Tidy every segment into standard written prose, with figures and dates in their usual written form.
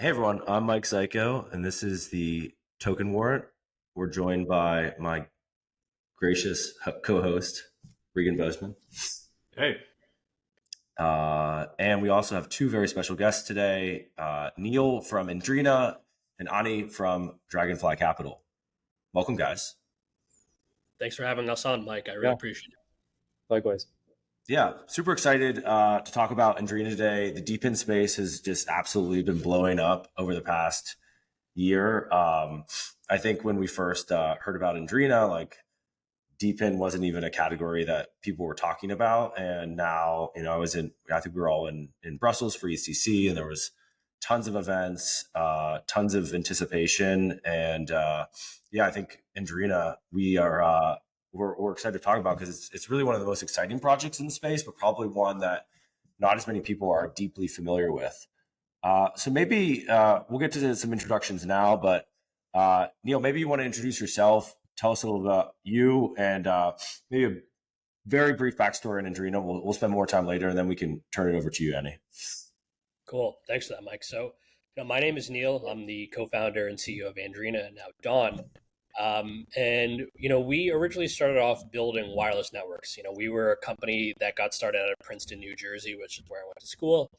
Hey everyone, I'm Mike Zajko, and this is the Token Warrant. We're joined by my gracious co-host, Regan Bozman. Hey. And we also have two very special guests today, Neil from Andrena and Ani from Dragonfly Capital. Welcome, guys. Thanks for having us on, Mike. I really appreciate it. Likewise. Yeah, super excited to talk about Andrena today. The deep in space has just absolutely been blowing up over the past year. I think when we first heard about Andrena, like deep in wasn't even a category that people were talking about. And now, I think we were all in Brussels for ECC, and there was tons of events, tons of anticipation. And I think Andrena, we're excited to talk about because it's really one of the most exciting projects in the space, but probably one that not as many people are deeply familiar with. So maybe we'll get to some introductions now, but Neil, maybe you want to introduce yourself, tell us a little about you, and maybe a very brief backstory on Andrena. We'll spend more time later, and then we can turn it over to you, Ani. Cool. Thanks for that, Mike. So, my name is Neil. I'm the co-founder and CEO of Andrena, now DAWN. We originally started off building wireless networks. We were a company that got started out of Princeton, New Jersey, which is where I went to school.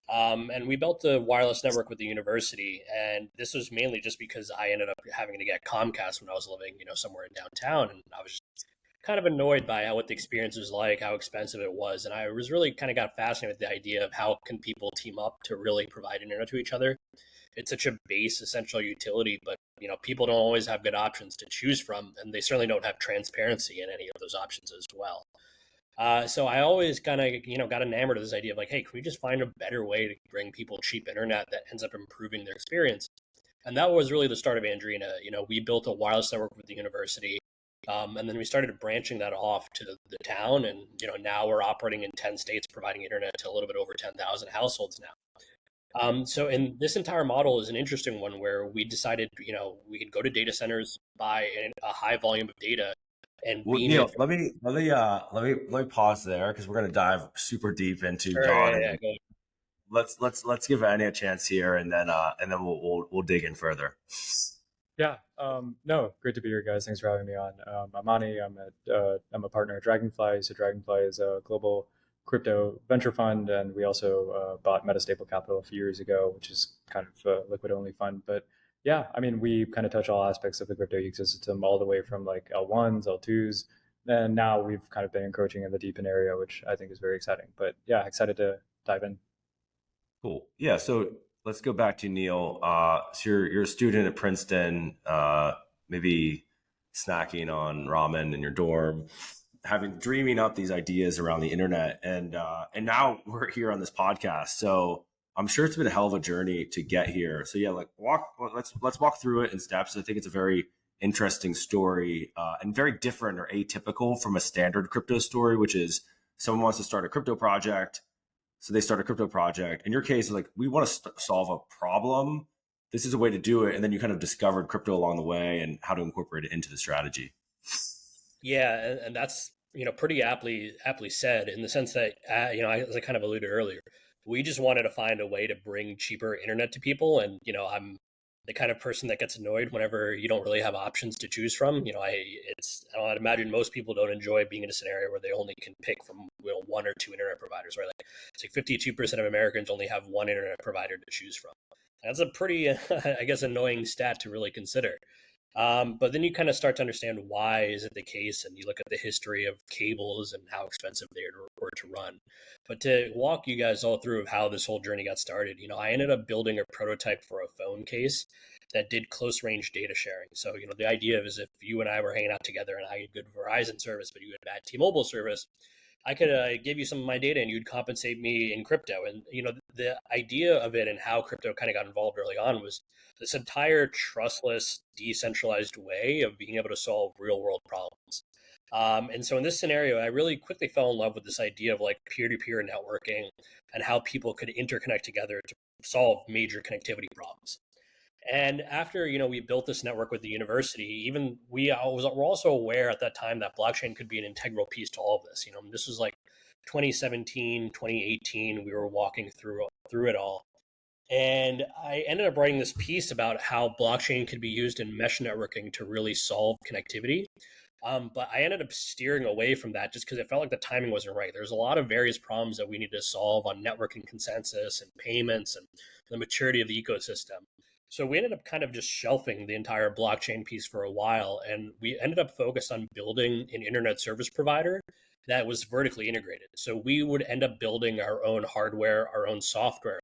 And we built a wireless network with the university. And this was mainly just because I ended up having to get Comcast when I was living, somewhere in downtown. And I was just kind of annoyed by what the experience was like, how expensive it was. And I was really kind of got fascinated with the idea of how can people team up to really provide internet to each other. It's such a base essential utility, but people don't always have good options to choose from, and they certainly don't have transparency in any of those options as well. So I always kind of, got enamored of this idea of like, hey, can we just find a better way to bring people cheap internet that ends up improving their experience? And that was really the start of Andrena. We built a wireless network with the university, and then we started branching that off to the town. And, now we're operating in 10 states, providing internet to a little bit over 10,000 households now. So in this entire model is an interesting one where we decided, we could go to data centers, buy a high volume of data, and Neil, let me pause there because we're going to dive super deep into Dawn. Let's give Ani a chance here, and then we'll dig in further. Yeah. No, great to be here, guys. Thanks for having me on. I'm Ani. I'm a partner at Dragonfly. So Dragonfly is a global crypto venture fund, and we also bought Metastable Capital a few years ago, which is kind of a liquid only fund. But yeah, I mean, we kind of touch all aspects of the crypto ecosystem, all the way from like L1s, L2s, and now we've kind of been encroaching in the deep in area, which I think is very exciting. But yeah, excited to dive in. Cool. Yeah. So let's go back to Neil. So you're a student at Princeton, maybe snacking on ramen in your dorm, dreaming up these ideas around the internet, and now we're here on this podcast. So I'm sure it's been a hell of a journey to get here. So yeah, let's walk through it in steps. I think it's a very interesting story and very different or atypical from a standard crypto story, which is someone wants to start a crypto project. So they start a crypto project. In your case, like we want to solve a problem. This is a way to do it. And then you kind of discovered crypto along the way and how to incorporate it into the strategy. Yeah. And that's, pretty aptly said, in the sense that, as I kind of alluded earlier, we just wanted to find a way to bring cheaper internet to people. And, I'm the kind of person that gets annoyed whenever you don't really have options to choose from. I'd imagine most people don't enjoy being in a scenario where they only can pick from one or two internet providers, right? Like it's like 52% of Americans only have one internet provider to choose from. That's a pretty, I guess, annoying stat to really consider. But then you kind of start to understand why is it the case, and you look at the history of cables and how expensive they were to run. But to walk you guys all through of how this whole journey got started, I ended up building a prototype for a phone case that did close range data sharing. So, the idea is if you and I were hanging out together and I had good Verizon service, but you had bad T-Mobile service, I could give you some of my data and you'd compensate me in crypto. And, the idea of it and how crypto kind of got involved early on was this entire trustless, decentralized way of being able to solve real world problems. And so in this scenario, I really quickly fell in love with this idea of like peer-to-peer networking and how people could interconnect together to solve major connectivity problems. And after, we built this network with the university, even we're also aware at that time that blockchain could be an integral piece to all of this. This was like 2017, 2018, we were walking through it all. And I ended up writing this piece about how blockchain could be used in mesh networking to really solve connectivity. But I ended up steering away from that just because it felt like the timing wasn't right. There's a lot of various problems that we need to solve on networking consensus and payments and the maturity of the ecosystem. So we ended up kind of just shelving the entire blockchain piece for a while. And we ended up focused on building an internet service provider that was vertically integrated. So we would end up building our own hardware, our own software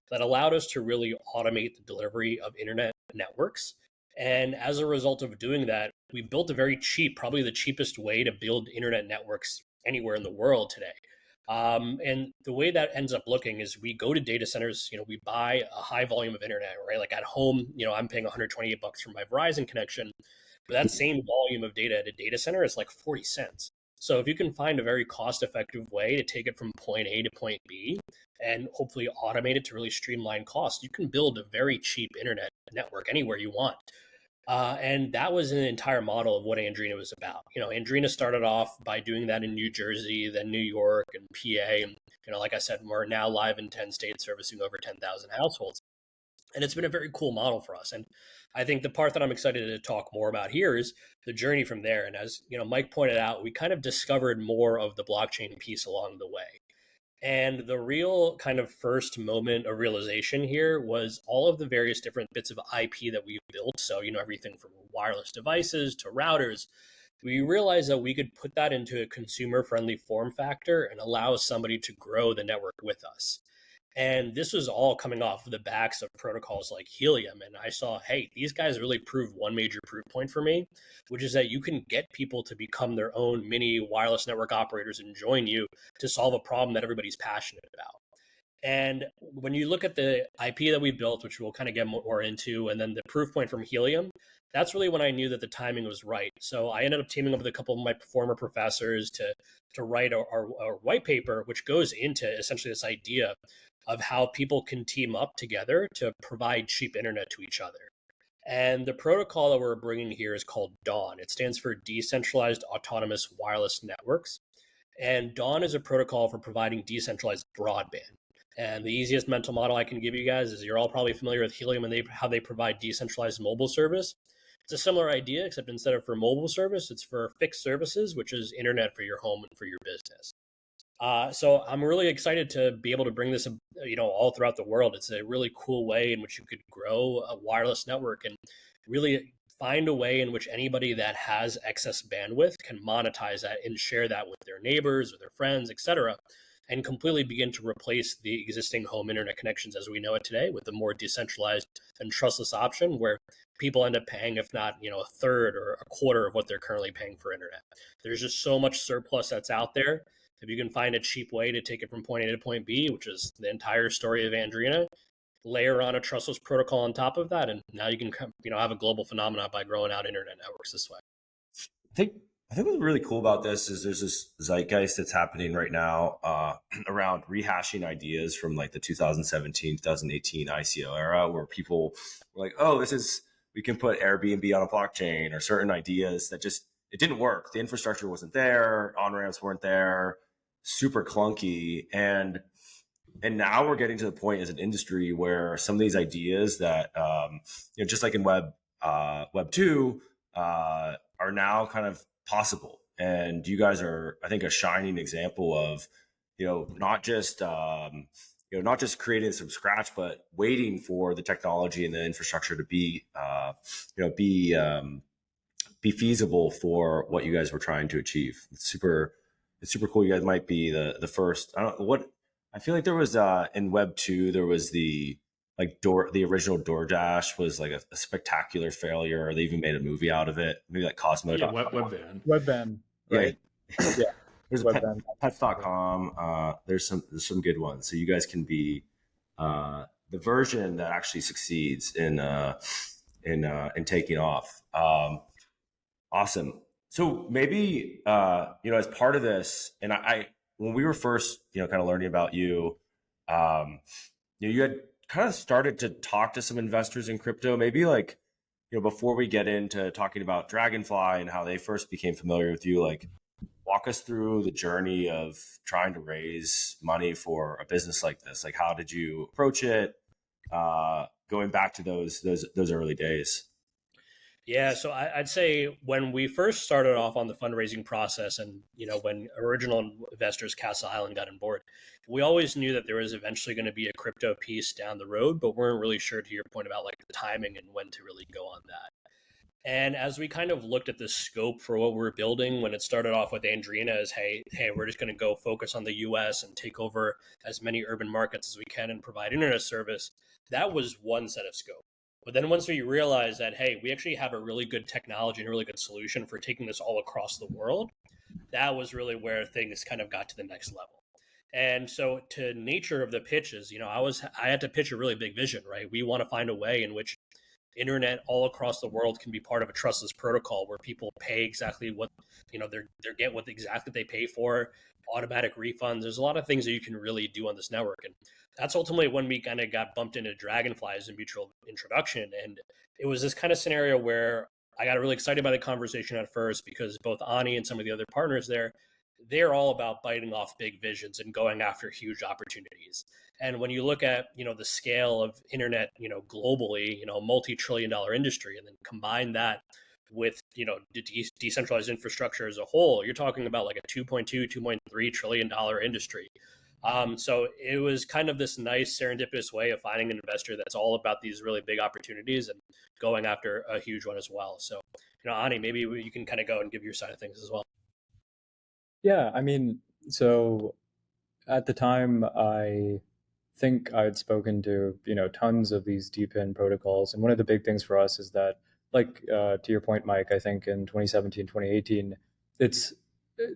that allowed us to really automate the delivery of internet networks. And as a result of doing that, we built a very cheap, probably the cheapest way to build internet networks anywhere in the world today. And the way that ends up looking is we go to data centers, we buy a high volume of internet, right? Like at home, I'm paying $128 for my Verizon connection, but that same volume of data at a data center is like 40 cents. So if you can find a very cost effective way to take it from point A to point B and hopefully automate it to really streamline costs, you can build a very cheap internet network anywhere you want. And that was an entire model of what Andrena was about. Andrena started off by doing that in New Jersey, then New York and PA. And, like I said, we're now live in 10 states, servicing over 10,000 households. And it's been a very cool model for us. And I think the part that I'm excited to talk more about here is the journey from there. And as Mike pointed out, we kind of discovered more of the blockchain piece along the way. And the real kind of first moment of realization here was all of the various different bits of IP that we've built. So, everything from wireless devices to routers. We realized that we could put that into a consumer friendly form factor and allow somebody to grow the network with us. And this was all coming off of the backs of protocols like Helium. And I saw, hey, these guys really proved one major proof point for me, which is that you can get people to become their own mini wireless network operators and join you to solve a problem that everybody's passionate about. And when you look at the IP that we built, which we'll kind of get more into, and then the proof point from Helium, that's really when I knew that the timing was right. So I ended up teaming up with a couple of my former professors to write our white paper, which goes into essentially this idea of how people can team up together to provide cheap internet to each other. And the protocol that we're bringing here is called DAWN. It stands for Decentralized Autonomous Wireless Networks. And DAWN is a protocol for providing decentralized broadband. And the easiest mental model I can give you guys is you're all probably familiar with Helium and how they provide decentralized mobile service. It's a similar idea, except instead of for mobile service, it's for fixed services, which is internet for your home and for your business. So I'm really excited to be able to bring this, all throughout the world. It's a really cool way in which you could grow a wireless network and really find a way in which anybody that has excess bandwidth can monetize that and share that with their neighbors or their friends, etc., and completely begin to replace the existing home internet connections as we know it today with a more decentralized and trustless option where people end up paying, if not, a third or a quarter of what they're currently paying for internet. There's just so much surplus that's out there. If you can find a cheap way to take it from point A to point B, which is the entire story of Andrena, layer on a trustless protocol on top of that, and now you can have a global phenomenon by growing out internet networks this way. I think what's really cool about this is there's this zeitgeist that's happening right now around rehashing ideas from like the 2017, 2018 ICO era, where people were like, oh, we can put Airbnb on a blockchain, or certain ideas that it didn't work. The infrastructure wasn't there, on-ramps weren't there, super clunky. And now we're getting to the point as an industry where some of these ideas that, just like in Web 2, are now kind of possible. And you guys are, I think, a shining example of, not just creating this from scratch, but waiting for the technology and the infrastructure to be feasible for what you guys were trying to achieve. It's super cool. You guys might be the first. I don't know what. I feel like there was in Web 2, there was the original DoorDash was like a spectacular failure. They even made a movie out of it. Maybe like Cosmo. Yeah, Webvan. Webvan, right? Yeah. There's pets.com. There's some good ones. So you guys can be the version that actually succeeds in taking off. Awesome. So maybe as part of this, and I when we were first kind of learning about you, you had kind of started to talk to some investors in crypto. Maybe before we get into talking about Dragonfly and how they first became familiar with you, walk us through the journey of trying to raise money for a business like this. How did you approach it? going back to those early days? Yeah, so I'd say when we first started off on the fundraising process, and when original investors Castle Island got on board, we always knew that there was eventually going to be a crypto piece down the road, but weren't really sure, to your point about like the timing and when to really go on that. And as we kind of looked at the scope for what we were building, when it started off with Andrena as, hey, we're just going to go focus on the US and take over as many urban markets as we can and provide internet service, that was one set of scope. But then once we realized that, hey, we actually have a really good technology and a really good solution for taking this all across the world, that was really where things kind of got to the next level. And so to nature of the pitches, I had to pitch a really big vision, right? We want to find a way in which internet all across the world can be part of a trustless protocol where people pay exactly what they're get what exactly they pay for, automatic refunds. There's a lot of things that you can really do on this network, and that's ultimately when we kind of got bumped into Dragonfly as a mutual introduction. And it was this kind of scenario where I got really excited by the conversation at first because both Ani and some of the other partners there, they're all about biting off big visions and going after huge opportunities. And when you look at, the scale of internet, globally, multi-trillion-dollar industry, and then combine that with, decentralized infrastructure as a whole, you're talking about like a 2.3 trillion dollar industry. So it was kind of this nice serendipitous way of finding an investor that's all about these really big opportunities and going after a huge one as well. So, Ani, maybe you can kind of go and give your side of things as well. Yeah, I mean, so at the time, I think I had spoken to tons of these deep in protocols, and one of the big things for us is that, like to your point, Mike, I think in 2017, 2018, it's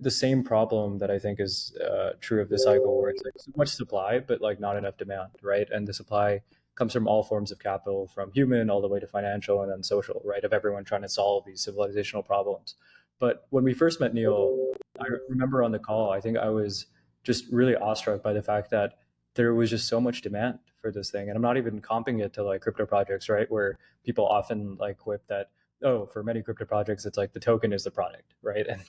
the same problem that I think is true of this cycle, where it's like so much supply, but like not enough demand, right? And the supply comes from all forms of capital, from human all the way to financial and then social, right? Of everyone trying to solve these civilizational problems. But when we first met Neil, I remember on the call, I think I was just really awestruck by the fact that there was just so much demand for this thing. And I'm not even comping it to like crypto projects, right? Where people often like quip that, oh, for many crypto projects, it's like the token is the product, right? And,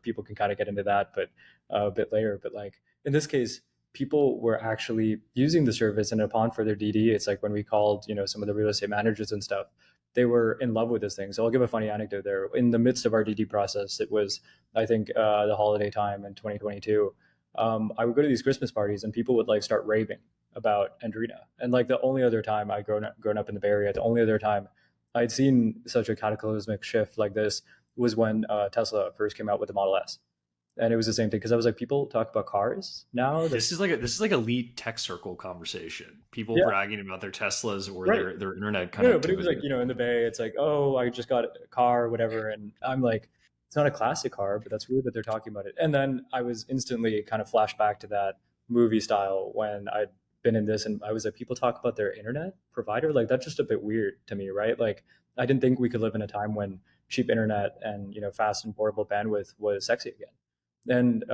people can kind of get into that, but a bit later. But like in this case, people were actually using the service, and upon further DD, it's like when we called, some of the real estate managers and stuff, they were in love with this thing. So I'll give a funny anecdote there. In the midst of our DD process, it was, I think, the holiday time in 2022. I would go to these Christmas parties and people would like start raving about Andrena. And like the only other time I'd grown up in the Bay Area, the only other time I'd seen such a cataclysmic shift like this was when Tesla first came out with the Model S. And it was the same thing because I was like, people talk about cars now. This is like elite tech circle conversation. People bragging about their Teslas or Right. their internet connectivity. No, but it was like, in the Bay, it's like, oh, I just got a car or whatever. And I'm like, it's not a classic car, but that's weird that they're talking about it. And then I was instantly kind of flashed back to that movie style when I'd been in this, and I was like, people talk about their internet provider. Like, that's just a bit weird to me, right? Like, I didn't think we could live in a time when cheap internet and, fast and portable bandwidth was sexy again. And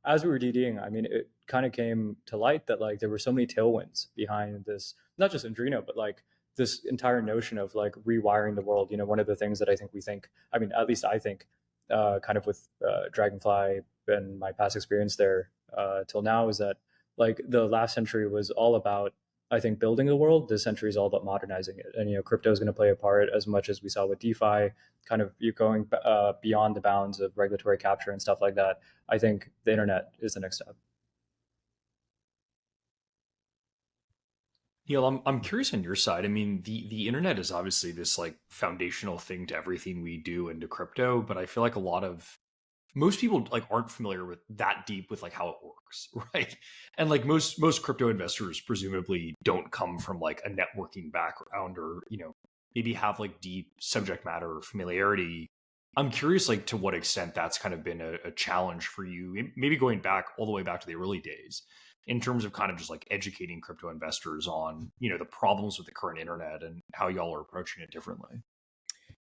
as we were DDing, I mean, it kind of came to light that like there were so many tailwinds behind this, not just Andrena, but like this entire notion of like rewiring the world. One of the things that I mean, at least I think, kind of with Dragonfly and my past experience there till now, is that like the last century was all about, I think, building the world. This century is all about modernizing it. And, crypto is going to play a part, as much as we saw with DeFi, kind of you going beyond the bounds of regulatory capture and stuff like that. I think the internet is the next step. Neil, I'm curious on your side. I mean, the internet is obviously this like foundational thing to everything we do into crypto, but I feel like most people like aren't familiar with that deep with like how it works, right? And like most crypto investors presumably don't come from like a networking background or maybe have like deep subject matter familiarity. I'm curious like to what extent that's kind of been a challenge for you, maybe going back all the way back to the early days, in terms of kind of just like educating crypto investors on the problems with the current internet and how y'all are approaching it differently.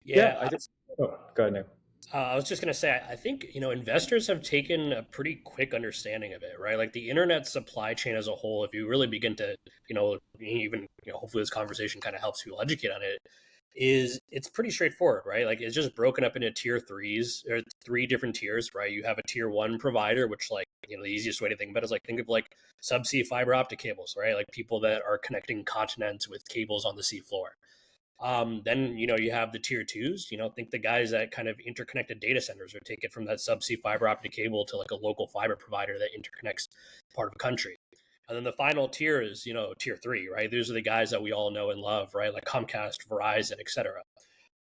Yeah, I just go ahead, Nick. I was just going to say, I think, investors have taken a pretty quick understanding of it, right? Like the internet supply chain as a whole, if you really begin to, even, hopefully this conversation kind of helps people educate on it, it's pretty straightforward, right? Like it's just broken up into tier threes or three different tiers, right? You have a tier one provider, which like the easiest way to think about it is like think of like subsea fiber optic cables, right? Like people that are connecting continents with cables on the seafloor. Then you have the tier twos. Think the guys that kind of interconnected data centers or take it from that subsea fiber optic cable to like a local fiber provider that interconnects part of a country. And then the final tier is tier three, right? Those are the guys that we all know and love, right? Like Comcast, Verizon, etc.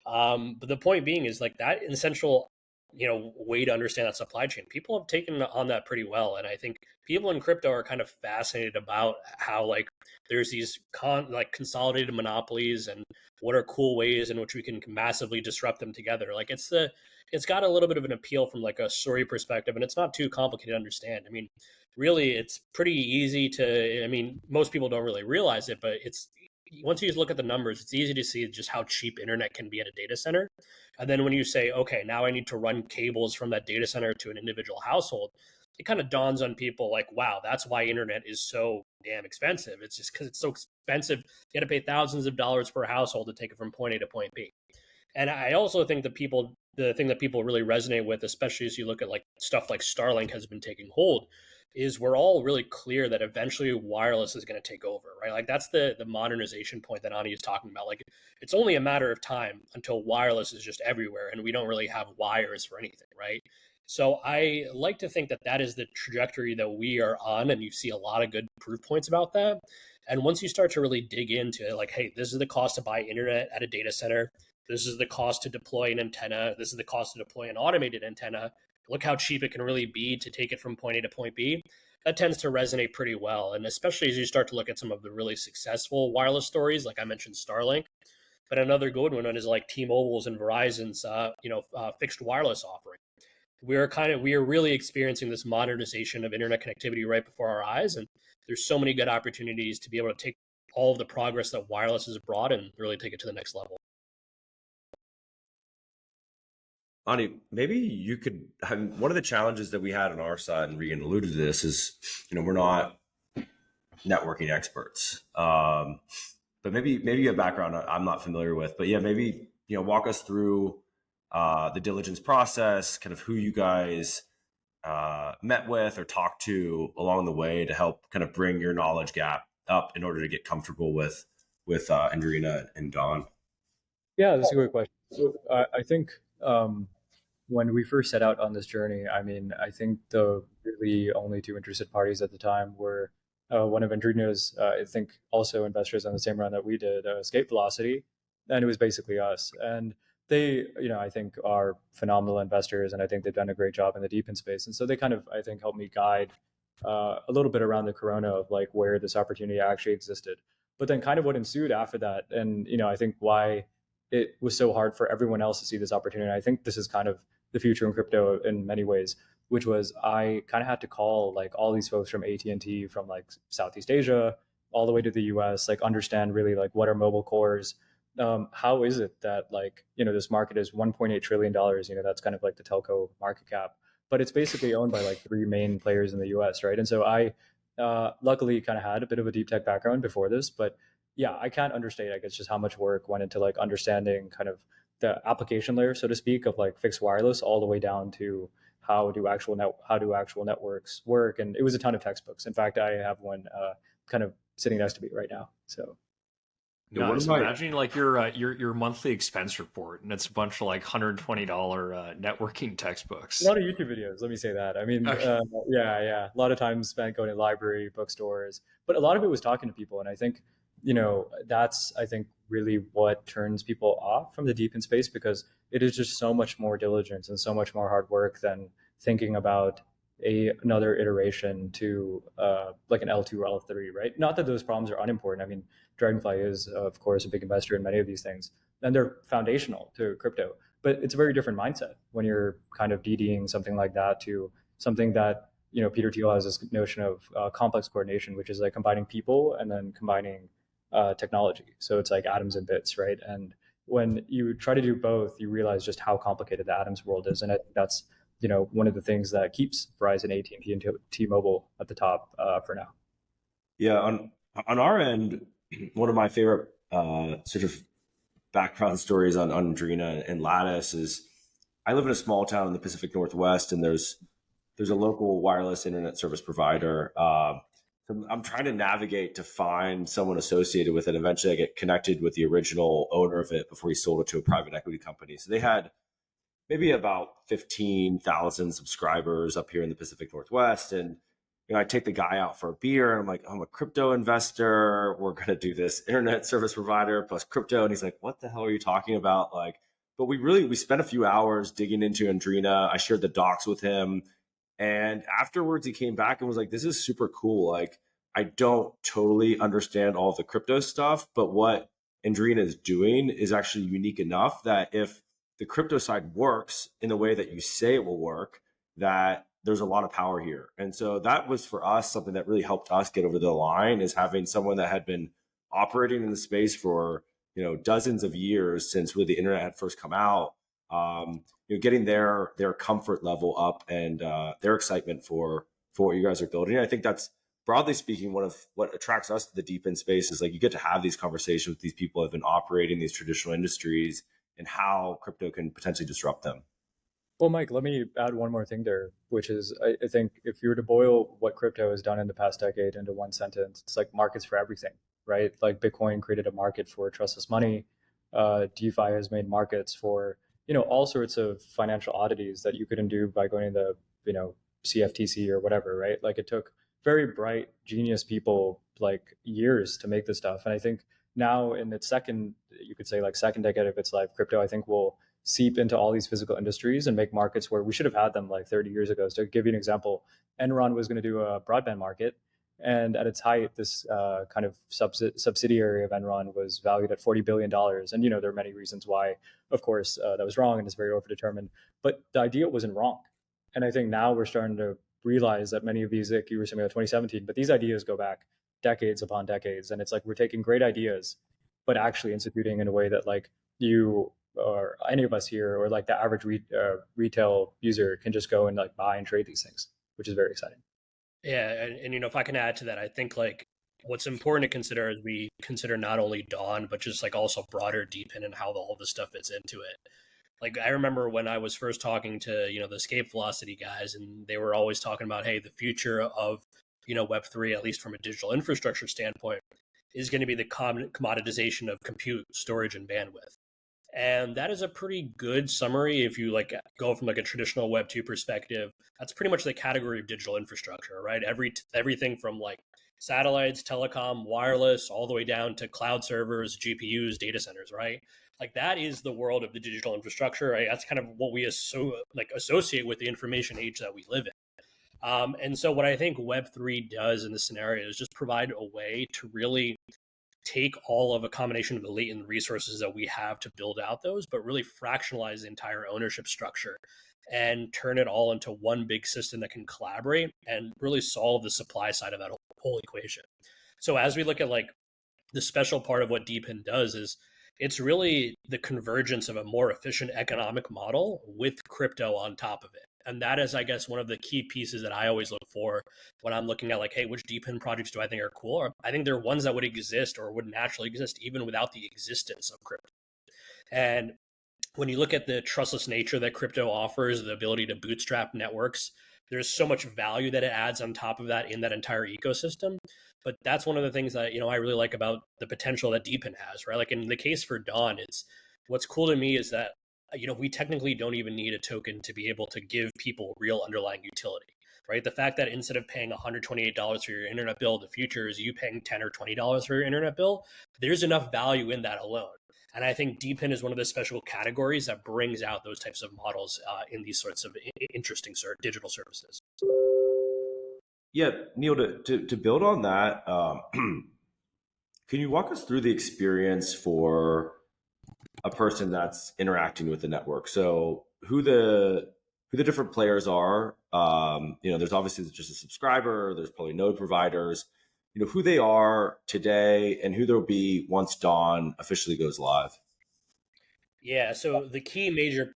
But the point being is like that essential way to understand that supply chain. People have taken on that pretty well, and I think people in crypto are kind of fascinated about how like there's these consolidated monopolies and what are cool ways in which we can massively disrupt them together. Like it's got a little bit of an appeal from like a story perspective, and it's not too complicated to understand. I mean, really, it's pretty easy to. I mean, most people don't really realize it, but it's once you look at the numbers, it's easy to see just how cheap internet can be at a data center. And then when you say, okay, now I need to run cables from that data center to an individual household, it kind of dawns on people like, wow, that's why internet is so damn expensive. It's just because it's so expensive. You got to pay thousands of dollars per household to take it from point A to point B. And I also think the thing that people really resonate with, especially as you look at like stuff like Starlink has been taking hold, is we're all really clear that eventually wireless is going to take over, right? Like that's the modernization point that Ani is talking about. Like it's only a matter of time until wireless is just everywhere and we don't really have wires for anything, right? So I like to think that that is the trajectory that we are on, and you see a lot of good proof points about that. And once you start to really dig into it, like, hey, this is the cost to buy internet at a data center. This is the cost to deploy an antenna. This is the cost to deploy an automated antenna. Look how cheap it can really be to take it from point A to point B. That tends to resonate pretty well. And especially as you start to look at some of the really successful wireless stories, like I mentioned Starlink, but another good one is like T-Mobile's and Verizon's, fixed wireless offering. We are really experiencing this modernization of internet connectivity right before our eyes. And there's so many good opportunities to be able to take all of the progress that wireless has brought and really take it to the next level. Ani, maybe you could. One of the challenges that we had on our side, and Regan alluded to this, is we're not networking experts, but maybe you have background I'm not familiar with. But yeah, maybe walk us through the diligence process, kind of who you guys met with or talked to along the way to help kind of bring your knowledge gap up in order to get comfortable with Andrena and DAWN. Yeah, that's a great question. So I think when we first set out on this journey, I mean, I think the really only two interested parties at the time were one of Andrena's, I think, also investors on the same round that we did, Escape Velocity, and it was basically us. And they, I think are phenomenal investors, and I think they've done a great job in the deep in space. And so they kind of, I think, helped me guide a little bit around the corona of like where this opportunity actually existed. But then kind of what ensued after that, and I think why it was so hard for everyone else to see this opportunity. I think this is kind of the future in crypto in many ways, which was I kind of had to call like all these folks from AT&T from like Southeast Asia all the way to the US, like understand really like what are mobile cores. How is it that like, this market is $1.8 trillion, that's kind of like the telco market cap, but it's basically owned by like three main players in the US, right? And so I luckily kind of had a bit of a deep tech background before this, but yeah, I can't understate, I guess, just how much work went into like understanding kind of the application layer, so to speak, of like fixed wireless all the way down to how do actual networks work. And it was a ton of textbooks. In fact, I have one kind of sitting next to me right now. So no, so imagining like your monthly expense report, and it's a bunch of like $120 networking textbooks. A lot of YouTube videos, let me say that. I mean, okay. Yeah. A lot of time spent going to library, bookstores, but a lot of it was talking to people. And I think, that's, I think, really what turns people off from the deep in space, because it is just so much more diligence and so much more hard work than thinking about another iteration to like an L2 or L3, right? Not that those problems are unimportant. I mean, Dragonfly is, of course, a big investor in many of these things, and they're foundational to crypto. But it's a very different mindset when you're kind of DDing something like that to something that, Peter Thiel has this notion of complex coordination, which is like combining people and then combining technology. So it's like atoms and bits, right? And when you try to do both, you realize just how complicated the atoms world is. And I think that's, one of the things that keeps Verizon, AT&T, and T-Mobile at the top for now. Yeah, on our end, one of my favorite sort of background stories on Andrena and Lattice is I live in a small town in the Pacific Northwest, and there's there's a local wireless internet service provider. So I'm trying to navigate to find someone associated with it. Eventually, I get connected with the original owner of it before he sold it to a private equity company. So they had maybe about 15,000 subscribers up here in the Pacific Northwest. And, I take the guy out for a beer and I'm like, I'm a crypto investor. We're going to do this internet service provider plus crypto. And he's like, what the hell are you talking about? Like, but we spent a few hours digging into Andrena. I shared the docs with him. And afterwards he came back and was like, this is super cool. Like, I don't totally understand all the crypto stuff, but what Andrena is doing is actually unique enough that if the crypto side works in the way that you say it will work, that there's a lot of power here. And so that was for us something that really helped us get over the line, is having someone that had been operating in the space for, dozens of years since really the internet had first come out, getting their comfort level up and their excitement for what you guys are building. And I think that's, broadly speaking, one of what attracts us to the deep in space is like you get to have these conversations with these people who have been operating these traditional industries and how crypto can potentially disrupt them. Well, Mike, let me add one more thing there, which is I think if you were to boil what crypto has done in the past decade into one sentence, it's like markets for everything, right? Like Bitcoin created a market for trustless money. DeFi has made markets for, all sorts of financial oddities that you couldn't do by going to the, CFTC or whatever, right? Like it took very bright, genius people like years to make this stuff. And I think now in its second decade of its life, crypto, I think will seep into all these physical industries and make markets where we should have had them like 30 years ago. So to give you an example, Enron was going to do a broadband market. And at its height, this kind of subsidiary of Enron was valued at $40 billion. And, there are many reasons why, of course, that was wrong and it's very overdetermined. But the idea wasn't wrong. And I think now we're starting to realize that many of these, like you were saying about 2017, but these ideas go back decades upon decades. And it's like we're taking great ideas, but actually instituting in a way that like you or any of us here or like the average retail user can just go and like buy and trade these things, which is very exciting. Yeah, and if I can add to that, I think like what's important to consider is we consider not only DAWN, but just like also broader DeepIn and how all this stuff fits into it. Like I remember when I was first talking to, the escape velocity guys, and they were always talking about, hey, the future of, Web3, at least from a digital infrastructure standpoint, is going to be the commoditization of compute, storage, and bandwidth. And that is a pretty good summary if you like go from like a traditional Web 2 perspective. That's pretty much the category of digital infrastructure, right? Everything from like satellites, telecom, wireless, all the way down to cloud servers, GPUs, data centers, right? Like that is the world of the digital infrastructure, right? That's kind of what we associate with the information age that we live in. And so what I think Web3 does in this scenario is just provide a way to really take all of a combination of the latent resources that we have to build out those, but really fractionalize the entire ownership structure and turn it all into one big system that can collaborate and really solve the supply side of that whole equation. So as we look at like the special part of what DeepIn does is it's really the convergence of a more efficient economic model with crypto on top of it. And that is, I guess, one of the key pieces that I always look for when I'm looking at like, hey, which DeepIn projects do I think are cool? Or I think they're ones that would exist or would naturally exist even without the existence of crypto. And when you look at the trustless nature that crypto offers, the ability to bootstrap networks, there's so much value that it adds on top of that in that entire ecosystem. But that's one of the things that, I really like about the potential that DeepIn has, right? Like in the case for DAWN, what's cool to me is that we technically don't even need a token to be able to give people real underlying utility, right? The fact that instead of paying $128 for your internet bill, the future is you paying $10 or $20 for your internet bill, there's enough value in that alone. And I think DeepIn is one of the special categories that brings out those types of models in these sorts of interesting digital services. Yeah, Neil, to build on that, can you walk us through the experience for a person that's interacting with the network? So who the different players are? There's obviously just a subscriber. There's probably node providers. Who they are today and who they'll be once DAWN officially goes live. Yeah, so the key major,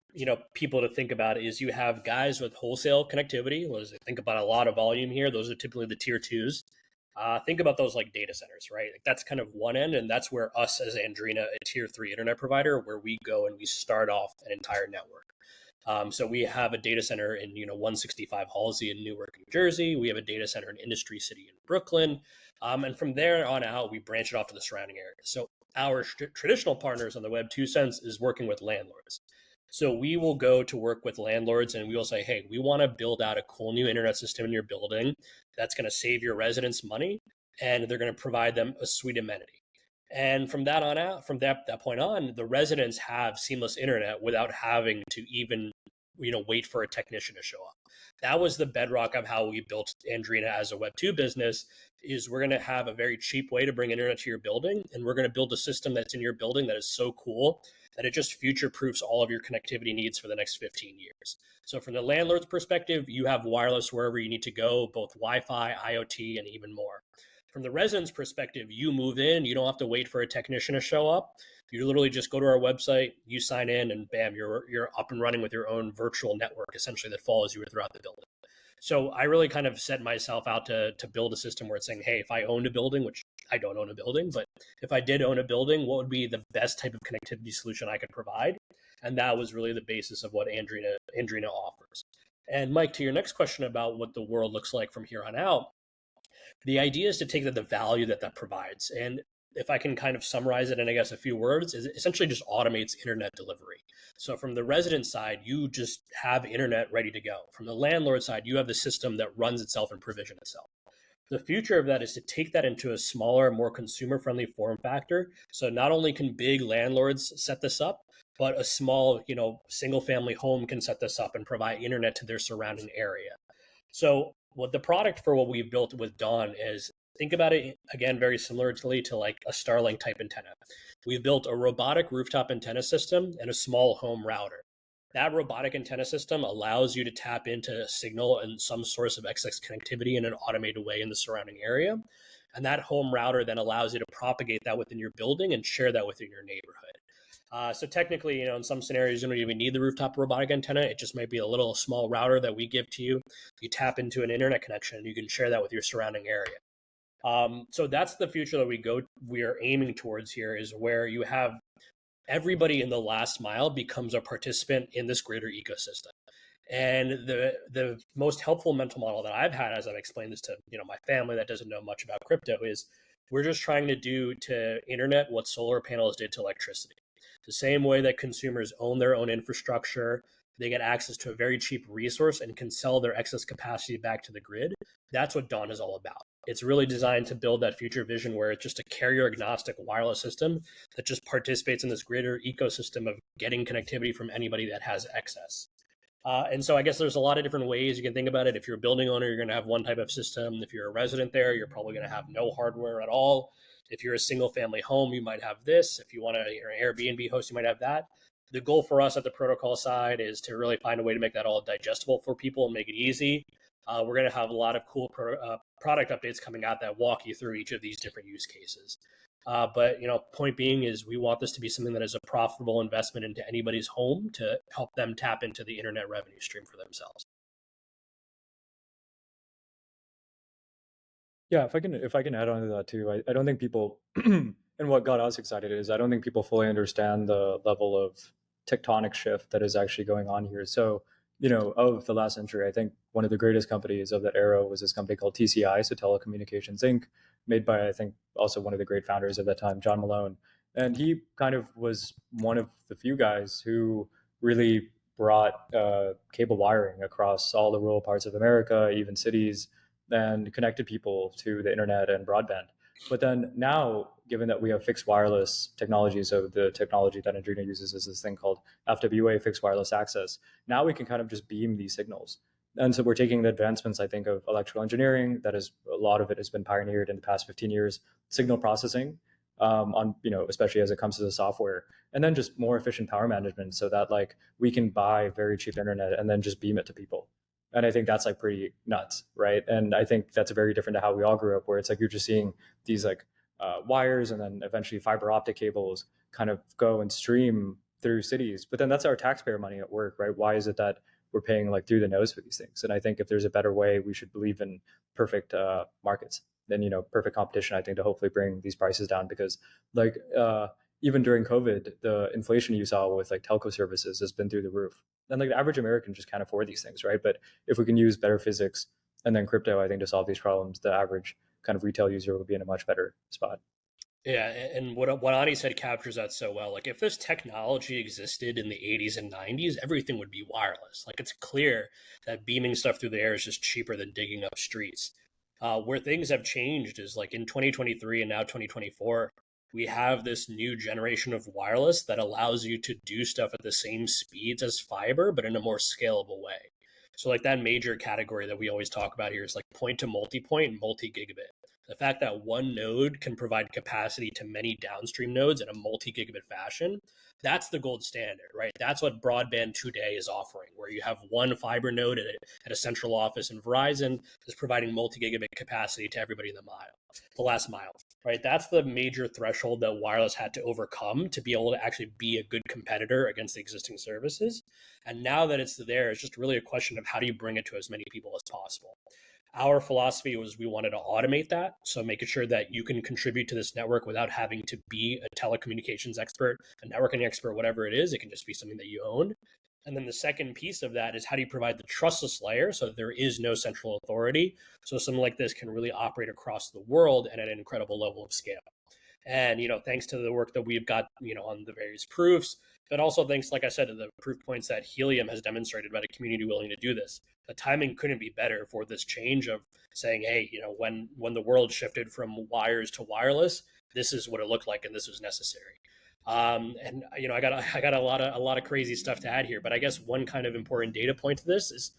people to think about is you have guys with wholesale connectivity. Think about a lot of volume here. Those are typically the tier twos. Think about those like data centers, right? Like that's kind of one end, and that's where us as Andrena, a tier 3 internet provider, where we go and we start off an entire network. So we have a data center in 165 Halsey in Newark, New Jersey. We have a data center in Industry City in Brooklyn, and from there on out, we branch it off to the surrounding areas. So our traditional partners on the Web 2 sense is working with landlords. So we will go to work with landlords and we will say, hey, we want to build out a cool new internet system in your building that's going to save your residents money, and they're going to provide them a suite amenity. And from that on out, from that point on, the residents have seamless internet without having to even wait for a technician to show up. That was the bedrock of how we built Andrena as a Web 2 business. Is we're going to have a very cheap way to bring internet to your building, and we're going to build a system that's in your building that is so cool that it just future proofs all of your connectivity needs for the next 15 years. So from the landlord's perspective, you have wireless wherever you need to go, both Wi-Fi, IoT, and even more. From the resident's perspective, you move in, you don't have to wait for a technician to show up. You literally just go to our website, you sign in, and bam, you're up and running with your own virtual network, essentially, that follows you throughout the building. So I really kind of set myself out to build a system where it's saying, hey, if I owned a building, which I don't own a building, but if I did own a building, what would be the best type of connectivity solution I could provide? And that was really the basis of what Andrena offers. And Mike, to your next question about what the world looks like from here on out, the idea is to take the value that provides. And if I can kind of summarize it in, I guess, a few words, is essentially just automates internet delivery. So from the resident side, you just have internet ready to go. From the landlord side, you have the system that runs itself and provision itself. The future of that is to take that into a smaller, more consumer-friendly form factor. So not only can big landlords set this up, but a small, single-family home can set this up and provide internet to their surrounding area. So what the product for what we've built with DAWN is, think about it, again, very similarly to like a Starlink type antenna. We've built a robotic rooftop antenna system and a small home router. That robotic antenna system allows you to tap into a signal and some source of excess connectivity in an automated way in the surrounding area. And that home router then allows you to propagate that within your building and share that within your neighborhood. So technically, in some scenarios, you don't even need the rooftop robotic antenna. It just might be a little small router that we give to you. You tap into an internet connection, and you can share that with your surrounding area. So that's the future that we are aiming towards here, is where you have everybody in the last mile becomes a participant in this greater ecosystem. And the most helpful mental model that I've had as I've explained this to my family that doesn't know much about crypto is we're just trying to do to internet what solar panels did to electricity. The same way that consumers own their own infrastructure, they get access to a very cheap resource and can sell their excess capacity back to the grid. That's what DAWN is all about. It's really designed to build that future vision where it's just a carrier agnostic wireless system that just participates in this greater ecosystem of getting connectivity from anybody that has excess. And so I guess there's a lot of different ways you can think about it. If you're a building owner, you're going to have one type of system. If you're a resident there, you're probably going to have no hardware at all. If you're a single family home, you might have this. If you're an Airbnb host, you might have that. The goal for us at the protocol side is to really find a way to make that all digestible for people and make it easy. We're going to have a lot of cool product updates coming out that walk you through each of these different use cases. But point being is we want this to be something that is a profitable investment into anybody's home to help them tap into the internet revenue stream for themselves. Yeah, if I can add on to that too, I don't think people and what got us excited is I don't think people fully understand the level of tectonic shift that is actually going on here. So, of the last century, I think one of the greatest companies of that era was this company called TCI, so Telecommunications Inc., made by, I think, also one of the great founders of that time, John Malone. And he kind of was one of the few guys who really brought cable wiring across all the rural parts of America, even cities, and connected people to the internet and broadband. But then now, given that we have fixed wireless technology, so the technology that Andrena uses is this thing called FWA, fixed wireless access. Now we can kind of just beam these signals. And so we're taking the advancements, I think, of electrical engineering, that is, a lot of it has been pioneered in the past 15 years, signal processing, especially as it comes to the software, and then just more efficient power management so that we can buy very cheap internet and then just beam it to people. And I think that's pretty nuts, right? And I think that's very different to how we all grew up, where it's you're just seeing these wires and then eventually fiber optic cables kind of go and stream through cities. But then that's our taxpayer money at work, right? Why is it that we're paying through the nose for these things? And I think if there's a better way, we should believe in perfect markets, then perfect competition, I think, to hopefully bring these prices down. Because even during COVID, the inflation you saw with like telco services has been through the roof. And like the average American just can't afford these things, right? But if we can use better physics and then crypto, I think to solve these problems, the average kind of retail user will be in a much better spot. Yeah, and what Ani said captures that so well. Like if this technology existed in the 80s and 90s, everything would be wireless. Like it's clear that beaming stuff through the air is just cheaper than digging up streets. Where things have changed is like in 2023 and now 2024, we have this new generation of wireless that allows you to do stuff at the same speeds as fiber, but in a more scalable way. So like that major category that we always talk about here is like point to multi-point, multi-gigabit. The fact that one node can provide capacity to many downstream nodes in a multi-gigabit fashion, that's the gold standard, right? That's what broadband today is offering, where you have one fiber node at a central office, and Verizon is providing multi-gigabit capacity to everybody in the last mile, right? That's the major threshold that wireless had to overcome to be able to actually be a good competitor against the existing services. And now that it's there, it's just really a question of how do you bring it to as many people as possible. Our philosophy was we wanted to automate that. So making sure that you can contribute to this network without having to be a telecommunications expert, a networking expert, whatever it is. It can just be something that you own. And then the second piece of that is how do you provide the trustless layer so that there is no central authority? So something like this can really operate across the world and at an incredible level of scale. And, thanks to the work that we've got, on the various proofs, but also thanks, like I said, to the proof points that Helium has demonstrated about a community willing to do this. The timing couldn't be better for this change of saying, hey, when the world shifted from wires to wireless, this is what it looked like and this was necessary. And I got a lot of crazy stuff to add here, but I guess one kind of important data point to this is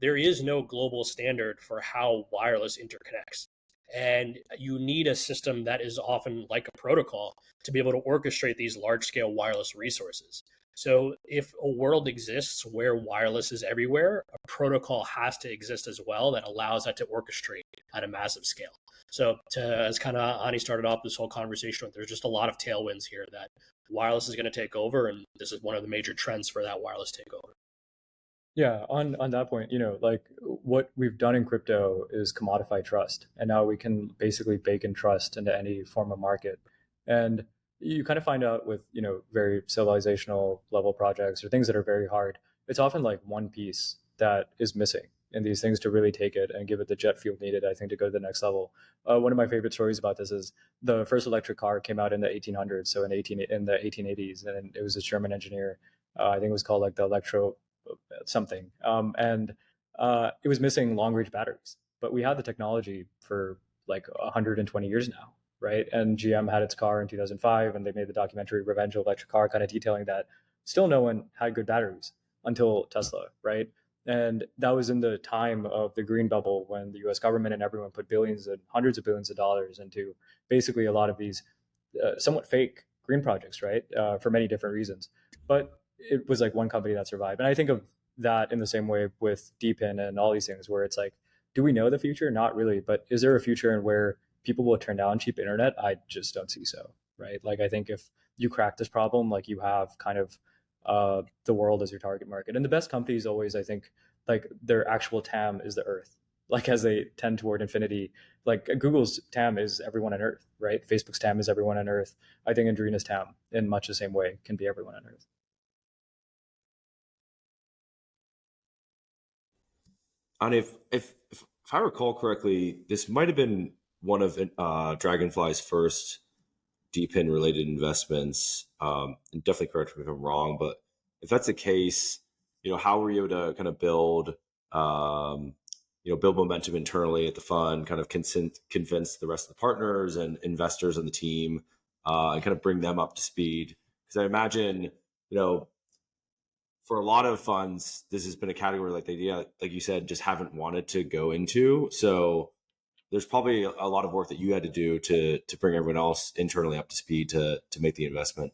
there is no global standard for how wireless interconnects. And you need a system that is often like a protocol to be able to orchestrate these large scale wireless resources. So if a world exists where wireless is everywhere, a protocol has to exist as well that allows that to orchestrate at a massive scale. So as kind of Ani started off this whole conversation with, there's just a lot of tailwinds here that wireless is going to take over. And this is one of the major trends for that wireless takeover. Yeah, on that point, like what we've done in crypto is commodify trust, and now we can basically bake in trust into any form of market. And you kind of find out with, very civilizational level projects or things that are very hard, it's often like one piece that is missing in these things to really take it and give it the jet fuel needed, I think, to go to the next level. One of my favorite stories about this is the first electric car came out in the 1800s, so in the 1880s, and it was a German engineer. I think it was called like the electro something. And it was missing long range batteries, but we had the technology for like 120 years now, right? And GM had its car in 2005, and they made the documentary Revenge of Electric Car, kind of detailing that still no one had good batteries until Tesla, right? And that was in the time of the green bubble when the US government and everyone put billions and hundreds of billions of dollars into basically a lot of these somewhat fake green projects, right? For many different reasons. But it was like one company that survived. And I think of that in the same way with DPIN and all these things where it's like, do we know the future? Not really. But is there a future in where people will turn down cheap internet? I just don't see so, right? Like, I think if you crack this problem, like you have kind of the world as your target market. And the best companies always, I think, like their actual TAM is the earth. Like as they tend toward infinity, like Google's TAM is everyone on earth, right? Facebook's TAM is everyone on earth. I think Andrena's TAM in much the same way can be everyone on earth. And if I recall correctly, this might have been one of Dragonfly's first DPIN related investments. And definitely correct me if I'm wrong, but if that's the case, how were you able to kind of build momentum internally at the fund, kind of convince the rest of the partners and investors on the team, and kind of bring them up to speed? Because I imagine, for a lot of funds, this has been a category like like you said, just haven't wanted to go into. So there's probably a lot of work that you had to do to bring everyone else internally up to speed to make the investment.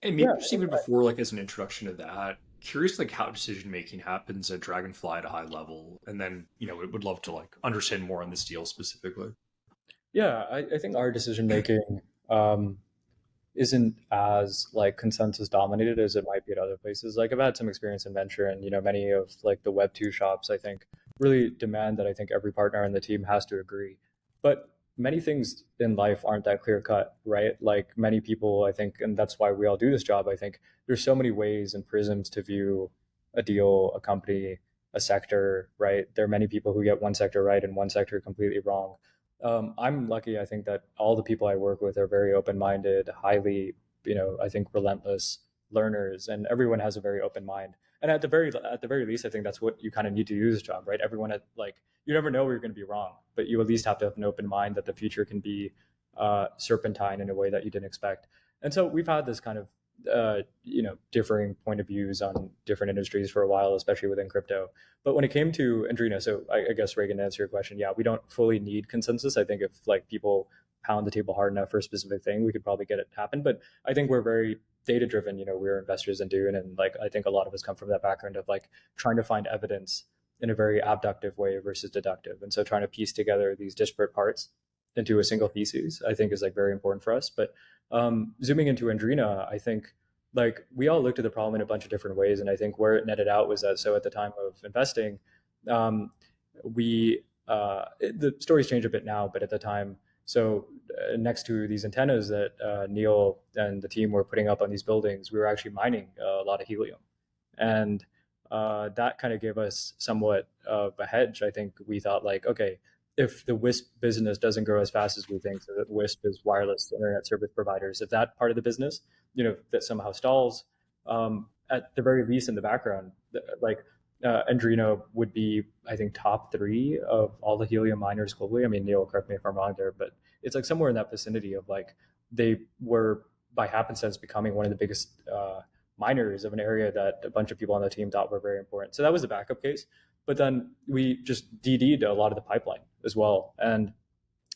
And maybe just even before, like as an introduction to that, curious like how decision making happens at Dragonfly at a high level, and then would love to like understand more on this deal specifically. Yeah, I think our decision making isn't as like consensus dominated as it might be at other places. Like I've had some experience in venture, and many of like the Web2 shops I think really demand that I think every partner on the team has to agree. But many things in life aren't that clear cut, right? Like many people, I think, and that's why we all do this job. I think there's so many ways and prisms to view a deal, a company, a sector, right? There are many people who get one sector right and one sector completely wrong. I'm lucky. I think that all the people I work with are very open-minded, highly, I think relentless learners, and everyone has a very open mind. And at the very least, I think that's what you kind of need to do this job, right? Everyone had like you never know where you're going to be wrong, but you at least have to have an open mind that the future can be serpentine in a way that you didn't expect. And so we've had this kind of differing point of views on different industries for a while, especially within crypto. But when it came to Andrena, so I guess Regan, to answer your question, yeah, we don't fully need consensus. I think if like people pound the table hard enough for a specific thing, we could probably get it to happen. But I think we're very data driven. We're investors in DAWN, and like I think a lot of us come from that background of like trying to find evidence in a very abductive way versus deductive. And so trying to piece together these disparate parts into a single thesis, I think is like very important for us. But zooming into Andrena, I think like we all looked at the problem in a bunch of different ways. And I think where it netted out was that, so at the time of investing, the stories change a bit now, but at the time, so next to these antennas that Neil and the team were putting up on these buildings, we were actually mining a lot of helium. And that kind of gave us somewhat of a hedge. I think we thought like, okay, if the WISP business doesn't grow as fast as we think, so that WISP is wireless internet service providers, if that part of the business, that somehow stalls, at the very least in the background, like Andrena would be, I think, top 3 of all the helium miners globally. I mean, Neil, correct me if I'm wrong there, but it's like somewhere in that vicinity of like, they were by happenstance becoming one of the biggest miners of an area that a bunch of people on the team thought were very important. So that was the backup case. But then we just DD'd a lot of the pipeline as well. And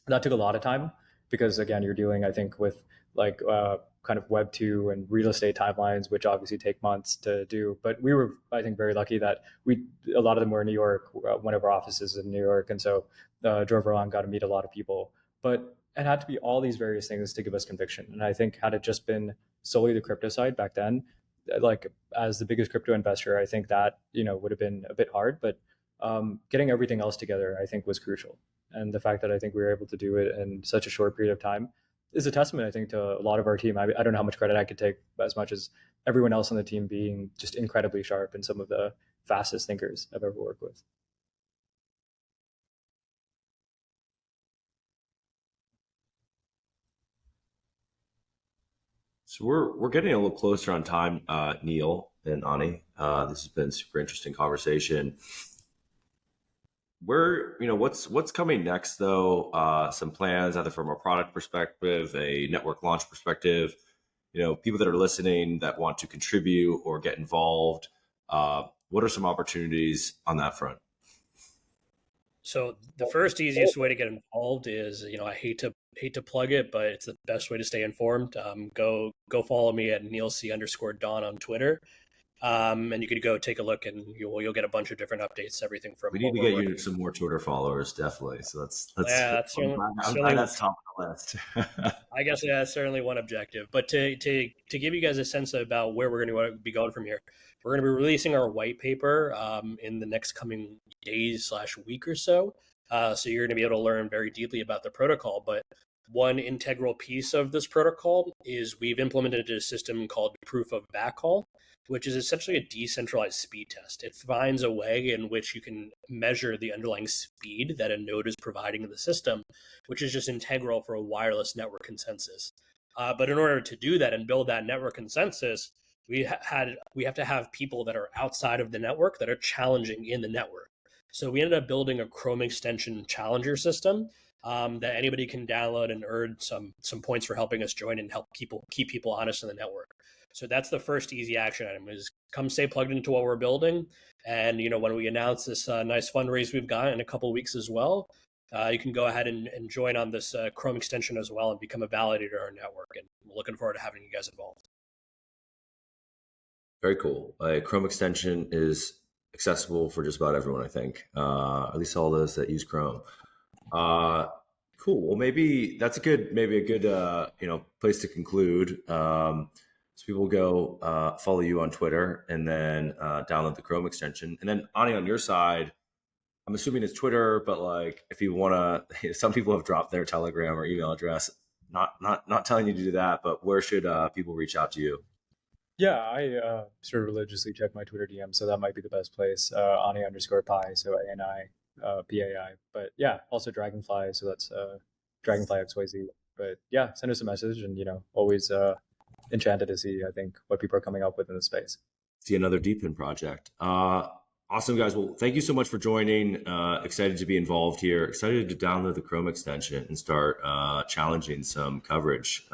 that took a lot of time because, again, you're dealing, I think, with like kind of Web 2 and real estate timelines, which obviously take months to do. But we were, I think, very lucky that a lot of them were in New York. One of our offices in New York. And so drove around, got to meet a lot of people. But it had to be all these various things to give us conviction. And I think had it just been solely the crypto side back then, like as the biggest crypto investor, I think that, would have been a bit hard, but getting everything else together, I think was crucial. And the fact that I think we were able to do it in such a short period of time is a testament, I think, to a lot of our team. I don't know how much credit I could take, as much as everyone else on the team being just incredibly sharp and some of the fastest thinkers I've ever worked with. So we're getting a little closer on time, Neil and Ani. This has been a super interesting conversation. What's coming next though? Some plans either from a product perspective, a network launch perspective. People that are listening that want to contribute or get involved. What are some opportunities on that front? So the first easiest way to get involved is, I hate to plug it, but it's the best way to stay informed. Go follow me at NeilC_Dawn on Twitter. And you could go take a look, and you'll get a bunch of different updates. Everything from we need to get you some more Twitter followers, definitely. So that's certainly, I'm glad that's top of the list. I guess that's certainly one objective. But to give you guys a sense about where we're going to be going from here, we're going to be releasing our white paper in the next coming days/week or so. So you're going to be able to learn very deeply about the protocol. But one integral piece of this protocol is we've implemented a system called proof of backhaul, which is essentially a decentralized speed test. It finds a way in which you can measure the underlying speed that a node is providing in the system, which is just integral for a wireless network consensus. But in order to do that and build that network consensus, we have to have people that are outside of the network that are challenging in the network. So we ended up building a Chrome extension challenger system that anybody can download and earn some points for helping us join and help keep people honest in the network. So that's the first easy action item, is come stay plugged into what we're building. And, when we announce this nice fundraise we've got in a couple of weeks as well, you can go ahead and join on this Chrome extension as well and become a validator in our network. And we're looking forward to having you guys involved. Very cool. A Chrome extension is accessible for just about everyone, I think, at least all those that use Chrome. Cool. Well, maybe that's a good place to conclude. So people go follow you on Twitter and then download the Chrome extension. And then Ani, on your side, I'm assuming it's Twitter, but like if you want to, some people have dropped their Telegram or email address. Not telling you to do that, but where should people reach out to you? Yeah, I sort of religiously check my Twitter DM, so that might be the best place. Ani_Pai, so ANI PAI. But yeah, also Dragonfly, so that's Dragonfly XYZ. But yeah, send us a message, and always enchanted to see, I think, what people are coming up with in the space. See another Deepin project. Awesome, guys. Well, thank you so much for joining. Excited to be involved here. Excited to download the Chrome extension and start challenging some coverage.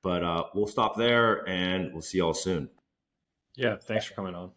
But we'll stop there, and we'll see y'all soon. Yeah, thanks for coming on.